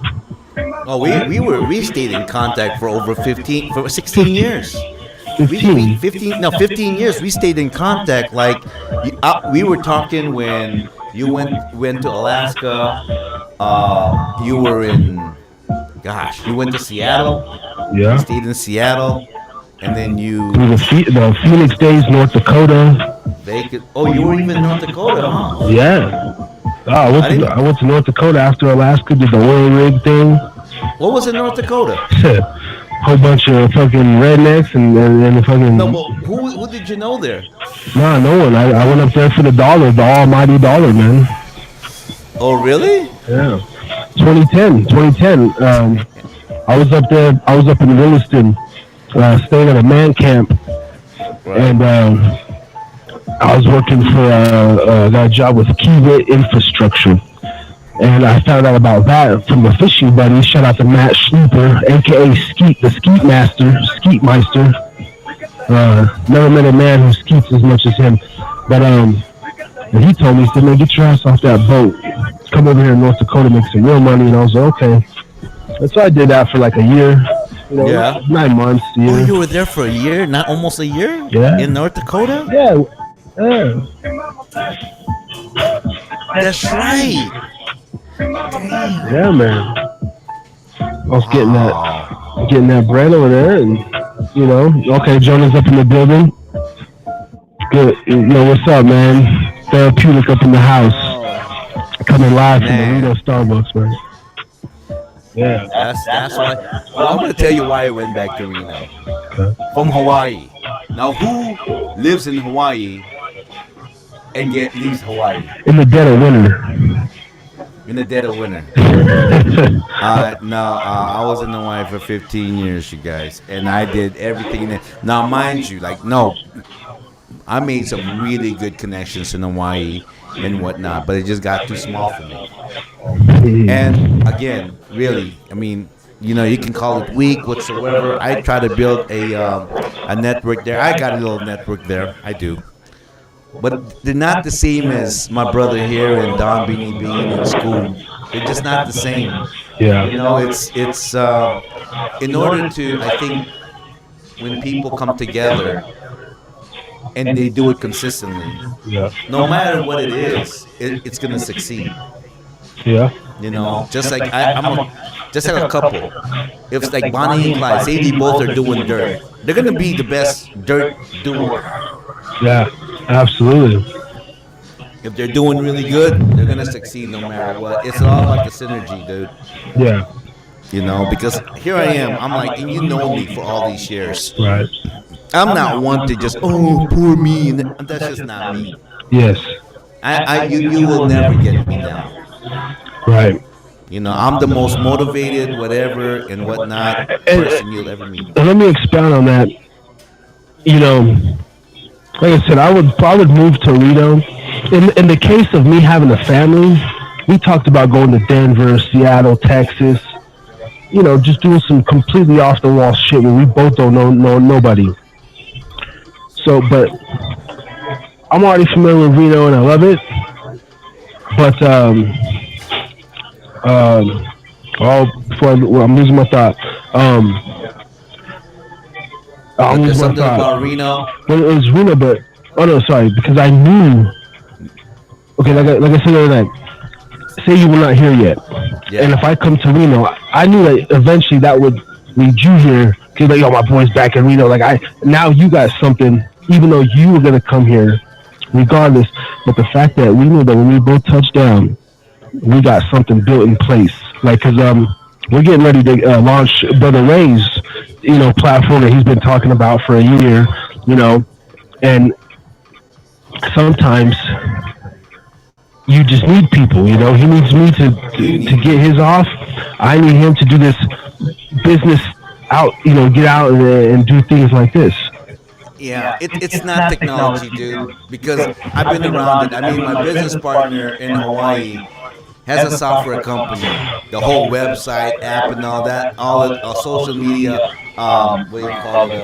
Speaker 1: Oh, we stayed in contact for 16 years.
Speaker 2: 15.
Speaker 1: 15 years. We stayed in contact. We were talking when you went to Alaska. You were you went to Seattle.
Speaker 2: Yeah.
Speaker 1: You stayed in Seattle. And then
Speaker 2: the Phoenix days, North Dakota.
Speaker 1: You were even in North Dakota, huh?
Speaker 2: Yeah. I went to North Dakota after Alaska, did the oil rig thing.
Speaker 1: What was in North Dakota?
Speaker 2: Whole bunch of fucking rednecks and fucking.
Speaker 1: No, well, who did you know there?
Speaker 2: Nah, no one. I went up there for the dollar, the almighty dollar, man.
Speaker 1: Oh, really?
Speaker 2: Yeah. 2010. I was up there. I was up in Williston. Staying at a man camp, right. And I was working for got a job with Kiewit Infrastructure, and I found out about that from a fishing buddy. Shout out to Matt Schlieper, aka Skeet, the Skeetmeister. Never met a man who skeets as much as him, but and he told me, he said, man, get your ass off that boat, come over here in North Dakota, make some real money. And I was like, okay. And so I did that for like a year. 9 months. Yeah.
Speaker 1: Oh, you were there for a year? Not almost a year?
Speaker 2: Yeah.
Speaker 1: In North Dakota?
Speaker 2: Yeah.
Speaker 1: That's right.
Speaker 2: Damn. Yeah, man. I was getting that bread over there, and okay, Jonah's up in the building. Good. What's up, man? Therapeutic up in the house. Coming live from the Reno Starbucks, man. Yeah.
Speaker 1: That's why. Well, I'm going to tell you why I went back to Reno. Okay. From Hawaii. Now, who lives in Hawaii and leaves Hawaii?
Speaker 2: In the dead of winter.
Speaker 1: In the dead of winter. I was in Hawaii for 15 years, you guys. And I did everything. Now, mind you, I made some really good connections in Hawaii and whatnot, but it just got too small for me. And again, really, I mean, you can call it weak, whatsoever. I try to build a network there. I got a little network there. I do. But they're not the same as my brother here and Don Beanie Bean in school. They're just not the same.
Speaker 2: Yeah.
Speaker 1: It's in order to, I think, when people come together and they do it consistently,
Speaker 2: Yeah.
Speaker 1: no matter what it is, it's gonna succeed.
Speaker 2: Yeah.
Speaker 1: Just like just like a couple. If it's like Bonnie and Clyde, say they both are doing dirt, they're gonna be the best dirt duo.
Speaker 2: Yeah. Absolutely.
Speaker 1: If they're doing really good, they're gonna succeed no matter what. It's all about the synergy, dude.
Speaker 2: Yeah.
Speaker 1: Because here I am. I'm like, and you know me for all these years.
Speaker 2: Right.
Speaker 1: I'm not one to just poor me, and that's just not me.
Speaker 2: Yes.
Speaker 1: You will never get me down.
Speaker 2: Right.
Speaker 1: I'm the most motivated, whatever and whatnot person you'll ever meet.
Speaker 2: And let me expound on that. Like I said, I would move to Reno. In the case of me having a family, we talked about going to Denver, Seattle, Texas. Just doing some completely off the wall shit where we both don't know nobody. So, but I'm already familiar with Reno and I love it. But I'm losing my thought. I'm
Speaker 1: There's
Speaker 2: losing my
Speaker 1: something
Speaker 2: thought.
Speaker 1: about Reno.
Speaker 2: Well, it was Reno, but no, sorry, because I knew. Okay, like I said the other night, say you were not here yet,
Speaker 1: Yeah.
Speaker 2: and if I come to Reno, I knew that eventually that would lead you here. Cause like, my boy's back in Reno. Now you got something, even though you were gonna come here, regardless. But the fact that we knew that when we both touched down, we got something built in place. Cause we're getting ready to launch Brother Ray's, platform that he's been talking about for a year, and sometimes you just need people. He needs me to get his off. I need him to do this business out. Get out and do things like this.
Speaker 1: Yeah, it's not technology, dude. Because I've been around it. I mean, my business partner in Hawaii has a software company. The whole website, app, and all that, all the social media, what do you call it,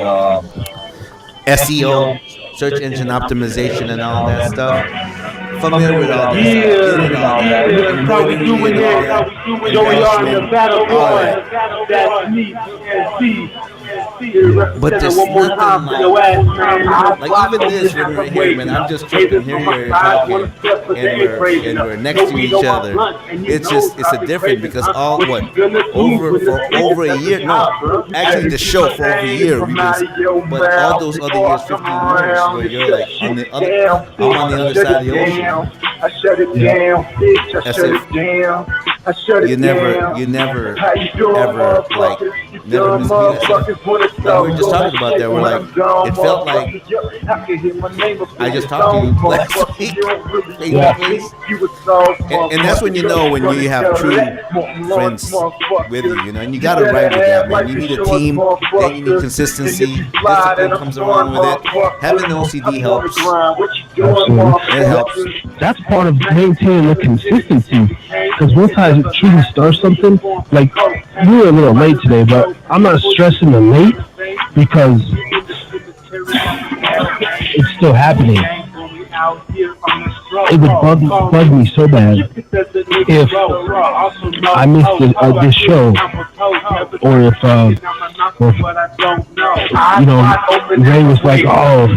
Speaker 1: SEO, search engine optimization, and all that stuff. Familiar with all this stuff. Getting all that. Embroidery and all that. Investment, all that. But there's nothing like even this when we're here, man. I'm just tripping here, you're talking, and we're next to each other. It's a different because over a year, no, actually the show for over a year but all those other years, 15 years, where you're like I'm on the other side of the ocean.
Speaker 5: I shut it down, bitch. I shut it down. I shut it
Speaker 1: You never
Speaker 5: How you doing,
Speaker 1: ever like
Speaker 5: motherfuckers?
Speaker 1: never miss me. Like we were just talking about that. We're like, it felt like I just talked to you last week, face to face. And that's when you know when you have true friends with you, and you gotta ride with that, man. You need a team, then you need consistency. Discipline comes along with it. Having the OCD helps.
Speaker 2: Absolutely.
Speaker 1: It helps.
Speaker 2: That's part of maintaining the consistency. Because once I truly start something, like you were a little late today, but I'm not stressing the late because it's still happening. It would bug me so bad if I missed this show, or if Ray was like, oh,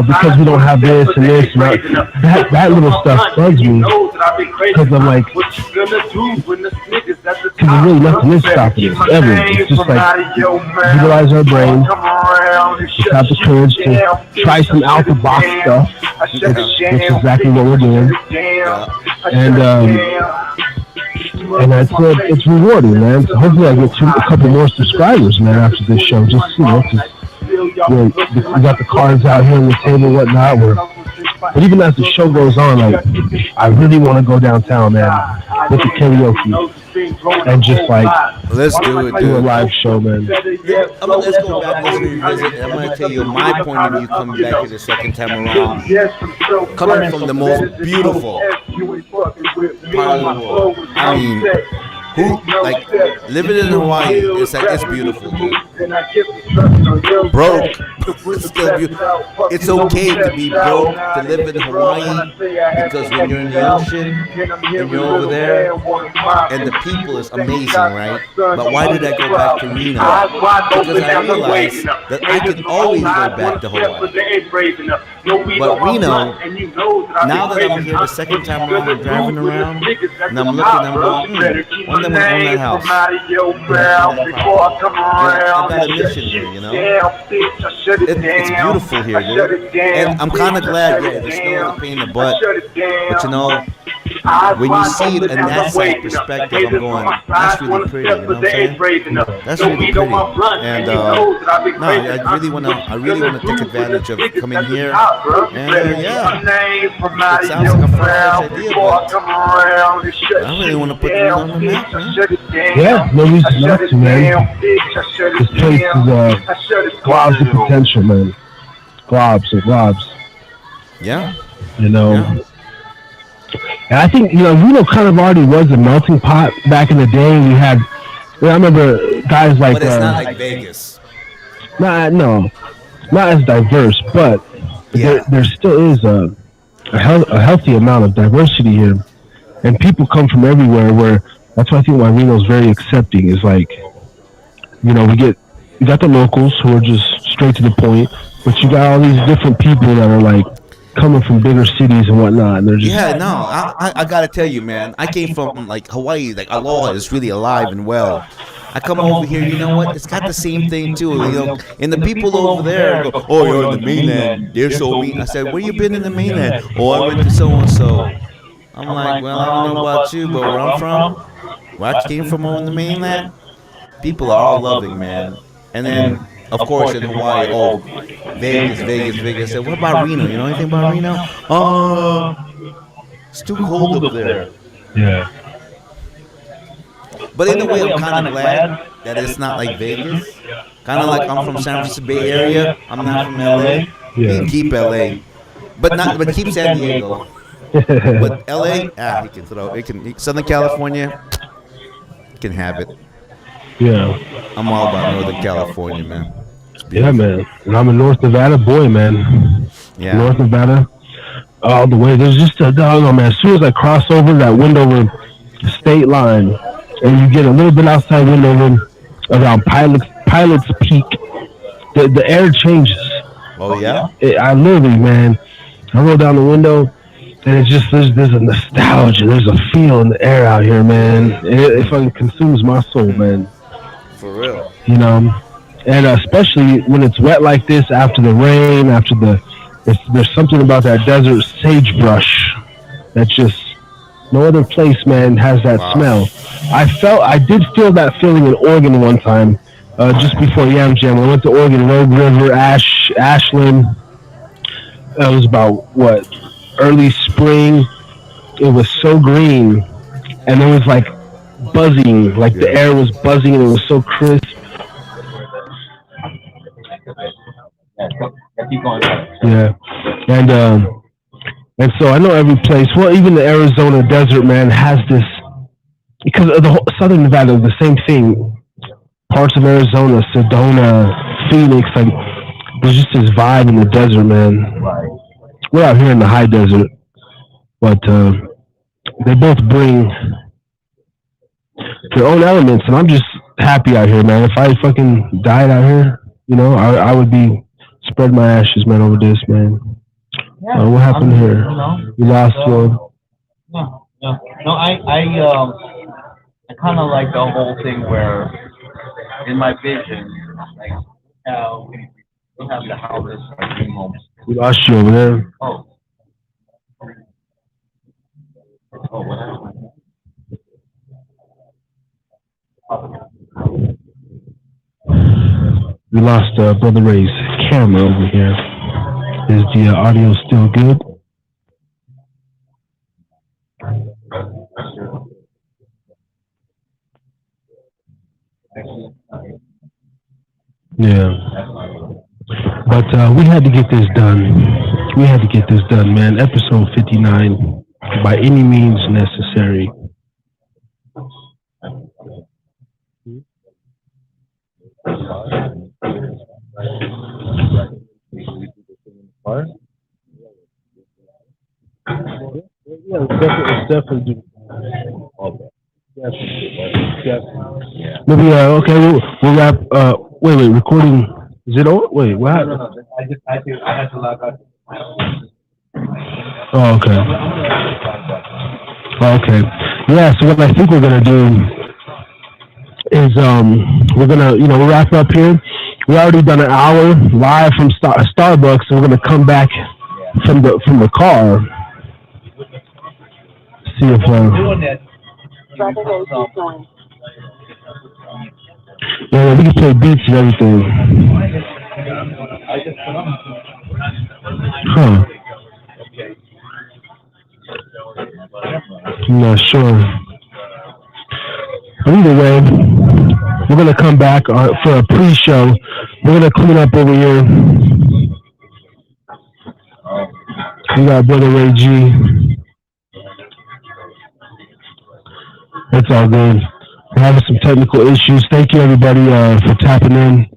Speaker 2: because we don't have this and this and that little stuff bugs me because I'm like, because really nothing is stopping us ever. It's just like utilize our brain, just have the courage to try some out the box stuff. That's exactly what we're doing, and it's rewarding, man. So hopefully, I get a couple more subscribers, man, after this show. Just we got the cards out here on the table, and whatnot. But even as the show goes on, like I really want to go downtown, man, with the karaoke, and just like
Speaker 1: Let's do it,
Speaker 2: Do a
Speaker 1: dude.
Speaker 2: live show, man.
Speaker 1: Let's go back. Let's revisit. And I'm gonna tell you my point of view coming back here the second time around. Coming from the most beautiful part of the world. I mean, who like living in Hawaii? It's like it's beautiful, dude. Broke, it's still beautiful. It's okay to be broke to live in Hawaii because when you're in the ocean and you're over there and the people is amazing, right? But why did I go back to Reno? Because I realized that I can always go back to Hawaii. But Reno, now that I'm here the second time around and driving around, and I'm looking, I'm going, one day I'm gonna own that house. I got a mission here, you know. It's beautiful here, dude. And I'm kind of glad, yeah, the snow is a pain in the butt, but you know, when you see it in that side perspective, I'm going, that's really pretty, you know what I'm saying? That's really pretty. And no, I really wanna take advantage of coming here. And yeah, it sounds like a fun idea, but I really want to put you on the map, man.
Speaker 2: Yeah, no reason not to, man. This place is globs of potential, man. Globs and globs.
Speaker 1: Yeah.
Speaker 2: You know.
Speaker 1: Yeah.
Speaker 2: And I think, Reno kind of already was a melting pot back in the day. We had, I remember guys like.
Speaker 1: But it's not like Vegas.
Speaker 2: No, not as diverse, but there still is a healthy amount of diversity here, and people come from everywhere. Where that's why I think why Reno's very accepting is like, we got the locals who are just straight to the point, but you got all these different people that are like coming from bigger cities and whatnot, and they're just
Speaker 1: I gotta tell you, man, I came from like Hawaii, like aloha is really alive and well. I come over here, you know what? It's got the same thing too, And the people over there go, "Oh, you're in the mainland. They're so mean." I said, "Where you been in the mainland?" "Oh, I went to so and so." I'm like, "Well, I don't know about you, but where I'm from, where I came from on the mainland, people are all loving, man." And then, of course, in Hawaii, oh, Vegas. I said, "What about Reno? You know anything about Reno?" It's too cold up there.
Speaker 2: Yeah.
Speaker 1: But in a way, I'm kind of glad that it's not like Vegas. Kind of like I'm from San Francisco Bay Area. I'm not from LA.
Speaker 2: Yeah.
Speaker 1: Keep LA, but keep San Diego. But LA, he can throw. Southern California, can have it.
Speaker 2: Yeah.
Speaker 1: I'm all about Northern California, man.
Speaker 2: Yeah, man. And I'm a North Nevada boy, man.
Speaker 1: Yeah.
Speaker 2: North Nevada, all the way. There's just I don't know, man. As soon as I cross over that Windover state line, and you get a little bit outside Windover, around Pilot's Peak, the air changes.
Speaker 1: Oh yeah.
Speaker 2: I literally, man, I roll down the window, and it's just there's a nostalgia, there's a feel in the air out here, man. It fucking consumes my soul, man.
Speaker 1: For real.
Speaker 2: And especially when it's wet like this after the rain, there's something about that desert sagebrush that just no other place, man, has that smell. I did feel that feeling in Oregon one time, just before Yam Jam. I went to Oregon, Rogue River, Ashland. It was about early spring. It was so green, and it was like buzzing, like the air was buzzing, and it was so crisp. Yeah, and so I know every place. Well, even the Arizona desert, man, has this because of the whole Southern Nevada, the same thing. Parts of Arizona, Sedona, Phoenix, like there's just this vibe in the desert, man. We're out here in the high desert, but they both bring their own elements, and I'm just happy out here, man. If I fucking died out here, I would be spread my ashes, man, over this, man.
Speaker 6: Yeah,
Speaker 2: what happened here? We lost one.
Speaker 6: No, I kind of like the whole thing where, in my vision, like how we have the houses, our dream homes.
Speaker 2: We lost you over there.
Speaker 6: Oh, what happened?
Speaker 2: We lost Brother Ray's camera over here. Is the audio still good? Yeah. But we had to get this done. We had to get this done, man. Episode 59, by any means necessary. Yeah, it's definitely. Maybe okay. We'll wrap. Wait. Recording. Is it on? Wait. What happened?
Speaker 6: I had to log out.
Speaker 2: Oh, okay. Oh, okay. Yeah. So what I think we're gonna do is we're gonna we'll wrap up here. We already done an hour live from Starbucks, and we're gonna come back from the car. See if yeah, we can play beats and everything. Huh. I'm not sure. But either way, we're gonna come back for a pre-show. We're gonna clean up over here. We got Brother Ray G. It's all good. We're having some technical issues. Thank you, everybody, for tapping in.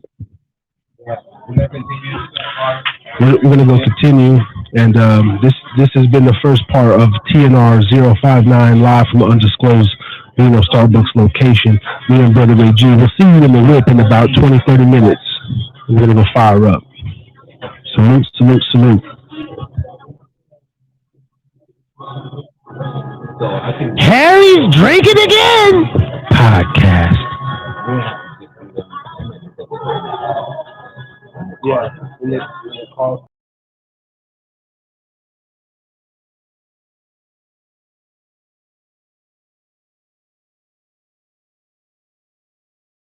Speaker 2: We're going to go continue. And this has been the first part of T.N.R. 059 live from an undisclosed Starbucks location. Me and Brother Ray G. We'll see you in the whip in about 20, 30 minutes. We're going to go fire up. Salute, salute, salute. Harry's drinking again. Podcast. Yeah.